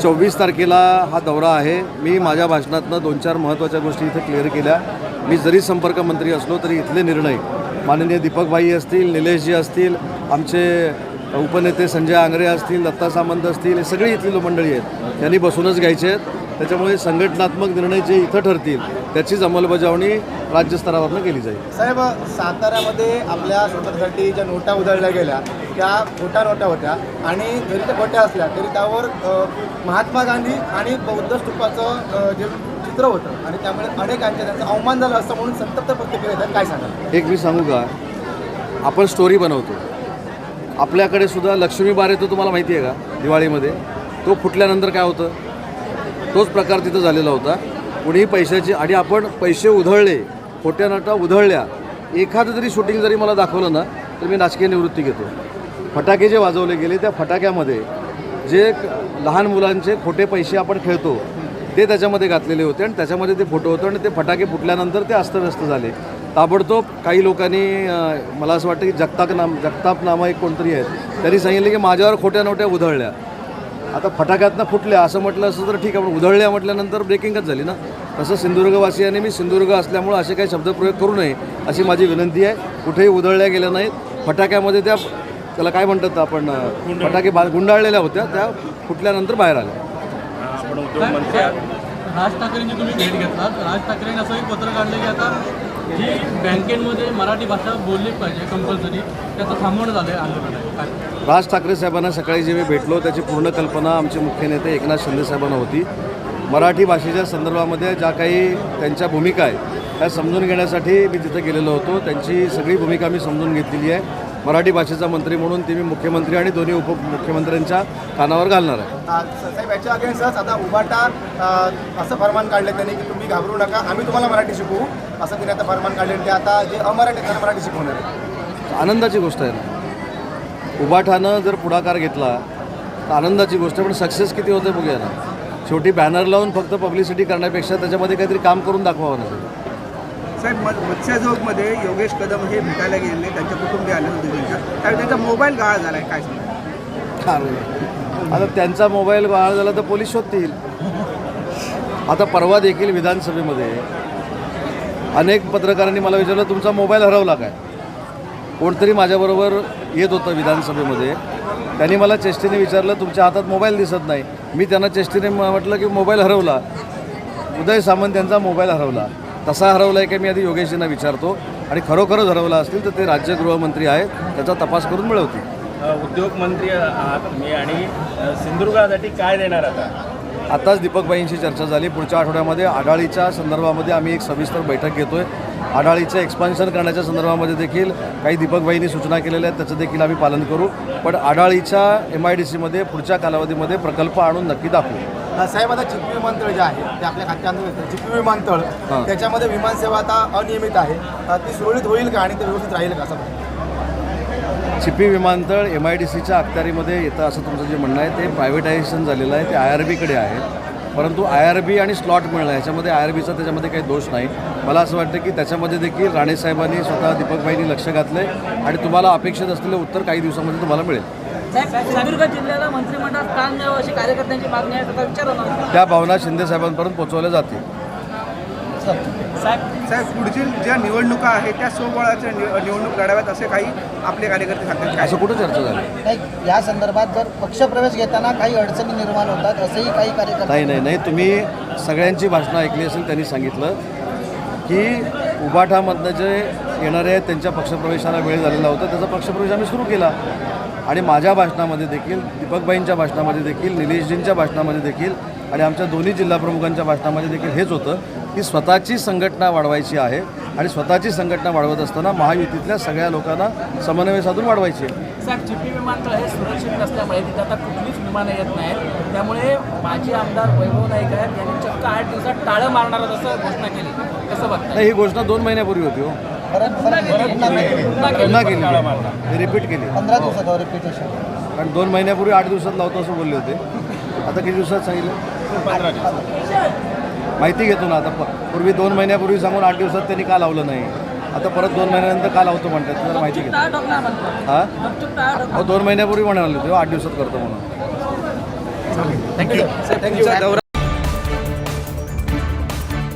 24 तारखेला हा दौरा आहे. मी माझ्या भाषणातनं 2-4 महत्त्वाच्या गोष्टी इथे क्लिअर केल्या. मी जरी संपर्क मंत्री असलो तरी इथले निर्णय माननीय दीपकभाई असतील, निलेशजी असतील, आमचे उपनेते संजय आंग्रे असतील, दत्ता सामंत असतील, हे सगळी इथली मंडळी आहेत, त्यांनी बसूनच घ्यायचे आहेत. त्याच्यामुळे संघटनात्मक निर्णय जे इथं ठरतील त्याचीच अंमलबजावणी राज्यस्तरावरनं केली जाईल. साहेब, साताऱ्यामध्ये आपल्या स्वतंत्रसाठी ज्या नोटा उधळल्या गेल्या त्या खोट्या नोटा होत्या आणि जरी त्या खोट्या असल्या तरी त्यावर महात्मा गांधी आणि बौद्ध स्तूपाचं जे चित्र होतं आणि त्यामुळे अनेकांच्या त्यांचा अवमान झाला असं म्हणून संतप्त प्रतिक्रिया येतात. काय सांगाल? एक मी सांगू का, आपण स्टोरी बनवतो. आपल्याकडे सुद्धा लक्ष्मी बार येतो, तुम्हाला माहिती आहे का? दिवाळीमध्ये तो फुटल्यानंतर काय होतं, तोच प्रकार तिथं झालेला होता. कुणीही पैशाची आणि आपण पैसे उधळले, खोट्या नोटा उधळल्या, एखादं तरी शूटिंग जरी मला दाखवलं ना तर मी राजकीय निवृत्ती घेतो. फटाके जे वाजवले गेले त्या फटाक्यामध्ये जे लहान मुलांचे खोटे पैसे आपण खेळतो ते त्याच्यामध्ये घातलेले होते आणि त्याच्यामध्ये ते फोटो होतो आणि ते फटाके फुटल्यानंतर ते अस्तव्यस्त झाले. ताबडतोब काही लोकांनी, मला असं वाटतं की जगताप नामा एक कोणतरी आहेत, त्यांनी सांगितलं की माझ्यावर खोट्या नोट्या उधळल्या. आता फटाक्यातनं फुटल्या असं म्हटलं असं तर ठीक आहे, पण उधळल्या म्हटल्यानंतर ब्रेकिंगच झाली ना. तसं सिंधुदुर्गवासियांनी, मी सिंधुदुर्ग असल्यामुळं असे काही शब्दप्रयोग करू नये अशी माझी विनंती आहे. कुठेही उधळल्या गेल्या नाहीत. फटाक्यामध्ये त्याला काय म्हणतात आपण, फटाके गुंडाळलेल्या होत्या, त्या फुटल्यानंतर बाहेर आल्या. राज ठाकरेंची तुम्ही भेट घेतलात. राज ठाकरेंनी असंही पत्र काढलं की आता जी बँकेमध्ये मराठी भाषा बोलली पाहिजे कंपल्सरी, त्याचं थांबवण्यात आलं आहे आंदोलन. राज ठाकरे साहेबांना सकाळी जे मी भेटलो त्याची पूर्ण कल्पना आमचे मुख्य नेते एकनाथ शिंदे साहेबांना होती. मराठी भाषेच्या संदर्भामध्ये ज्या काही त्यांच्या भूमिका आहेत त्या समजून घेण्यासाठी मी तिथं गेलेलो होतो. त्यांची सगळी भूमिका मी समजून घेतलेली आहे. मराठी भाषेचा मंत्री म्हणून ते मी मुख्यमंत्री आणि दोन्ही उपमुख्यमंत्र्यांच्या कानावर घालणार आहे. साहेब, याच्या अगेन्स्टच आता उबाटा असं फरमान काढलं त्यांनी की तुम्ही घाबरू नका, आम्ही तुम्हाला मराठी शिकवू, असं तिने आता फरमान काढले. ते आता जे अमराठी त्यांना मराठी शिकवणार आहे. आनंदाची गोष्ट आहे ना. उबाठानं जर पुढाकार घेतला तर आनंदाची गोष्ट आहे, पण सक्सेस किती होते बघूया ना. शेवटी बॅनर लावून फक्त पब्लिसिटी करण्यापेक्षा त्याच्यामध्ये काहीतरी काम करून दाखवावं ना. साहेब, मत्स्यजोगमध्ये योगेश कदम हे भेटायला गेले, त्यांच्या कुटुंबीय आले होते त्यावेळी त्यांचा मोबाईल गहाळ झाला आहे. काय सांगा? आता त्यांचा मोबाईल गहाळ झाला तर पोलीस शोधतील. आता परवा देखील विधानसभेमध्ये अनेक पत्रकारांनी मला विचारलं तुमचा मोबाईल हरवला काय. कोणतरी माझ्याबरोबर येत होतं विधानसभेमध्ये, त्यांनी मला चेष्टेने विचारलं तुमच्या हातात मोबाईल दिसत नाही. मी त्यांना चेष्टेने म्हटलं की मोबाईल हरवला, उदय सामंत यांचा मोबाईल हरवला. तसा हरवला आहे की मी आधी योगेशजींना विचारतो आणि खरोखरच हरवला असतील तर ते राज्य गृहमंत्री आहेत, त्याचा तपास करून मिळवतील. उद्योगमंत्री आहात तुम्ही आणि सिंधुदुर्गासाठी काय देणार आता? आताच दीपकबाईंशी चर्चा झाली. पुढच्या आठवड्यामध्ये आढाळीच्या संदर्भामध्ये आम्ही एक सविस्तर बैठक घेतो आहे. आढाळीचं एक्सपान्शन करण्याच्या संदर्भामध्ये देखील काही दीपकबाईंनी सूचना केलेल्या आहेत, त्याचं देखील आम्ही पालन करू. पण आढाळीच्या MIDCमध्ये पुढच्या कालावधीमध्ये प्रकल्प आणून नक्की दाखवू. साहेब, आता चिपी विमानतळ जे आहे ते आपल्या खात्यामध्ये येतं. चिपी विमानतळ त्याच्यामध्ये विमानसेवा आता अनियमित आहे, ती सुरळीत होईल का आणि ते व्यवस्थित राहील का? असं चिपी विमानतळ MIDCच्या अखत्यारीमध्ये येतं असं तुमचं जे म्हणणं आहे ते प्रायव्हेटायझेशन झालेलं आहे, ते IRBकडे आहे. परंतु IRB आणि स्लॉट मिळणं याच्यामध्ये IRBचा त्याच्यामध्ये काही दोष नाही. मला असं वाटतं की त्याच्यामध्ये देखील राणेसाहेबांनी स्वतः दीपकबाईंनी लक्ष घातलं आहे आणि तुम्हाला अपेक्षित असलेलं उत्तर काही दिवसामध्ये तुम्हाला मिळेल. सिंधुदुर्ग जिल्ह्याला मंत्रिमंडळात स्थान द्यावं अशी कार्यकर्त्यांची मागणी आहे, त्याचा विचार होणार. त्या भावना शिंदे साहेबांपर्यंत पोहोचवल्या जातील. साहेब, पुढील ज्या निवडणुका आहेत त्या स्वबळाच्या निवडणूक लढाव्यात असे काही आपले कार्यकर्ते सांगतात. असं कुठं चर्चा झाली नाही. या संदर्भात जर पक्षप्रवेश घेताना काही अडचणी निर्माण होतात असंही काही कार्यकर्ते. नाही, तुम्ही सगळ्यांची भाषणं ऐकली असेल. त्यांनी सांगितलं की उबाठामधनं जे येणारे आहेत त्यांच्या पक्षप्रवेशाला वेळ झालेला होता, त्याचा पक्षप्रवेश आम्ही सुरू केला. आणि माझ्या भाषणामध्ये देखील, दीपकबाईंच्या भाषणामध्ये देखील, निलेशजींच्या भाषणामध्ये देखील आणि आमच्या दोन्ही जिल्हाप्रमुखांच्या भाषणामध्ये देखील हेच होतं की स्वतःची संघटना वाढवायची आहे आणि स्वतःची संघटना वाढवत असताना महायुतीतल्या सगळ्या लोकांना समन्वय साधून वाढवायची आहे. साहेब, चिपी विमानतळ हे सुरक्षित नसल्यामुळे तिथे आता कुठलीच विमानं येत नाहीत. त्यामुळे माजी आमदार वैभव नाईक आहेत यांनी चक्क 8 दिवसात टाळं मारणार असं घोषणा केली. कसं बघता? नाही, ही घोषणा 2 महिन्यापूर्वी होती. पुन्हा केली, रिपीट केली. 15 दिवसात रिपिटेशन. कारण 2 महिन्यापूर्वी 8 दिवसात लावतो असं बोलले होते. आता किती दिवसात सांगितलं? 15 दिवसात. माहिती घेतो ना. आता पूर्वी 2 महिन्यापूर्वी सांगून 8 दिवसात त्यांनी का लावलं नाही, आता परत 2 महिन्यानंतर का लावतो म्हणतात, जरा माहिती घेतो. हां, 2 महिन्यापूर्वी म्हणाले होते 8 दिवसात करतो म्हणून. थँक्यू तुमचा दौरा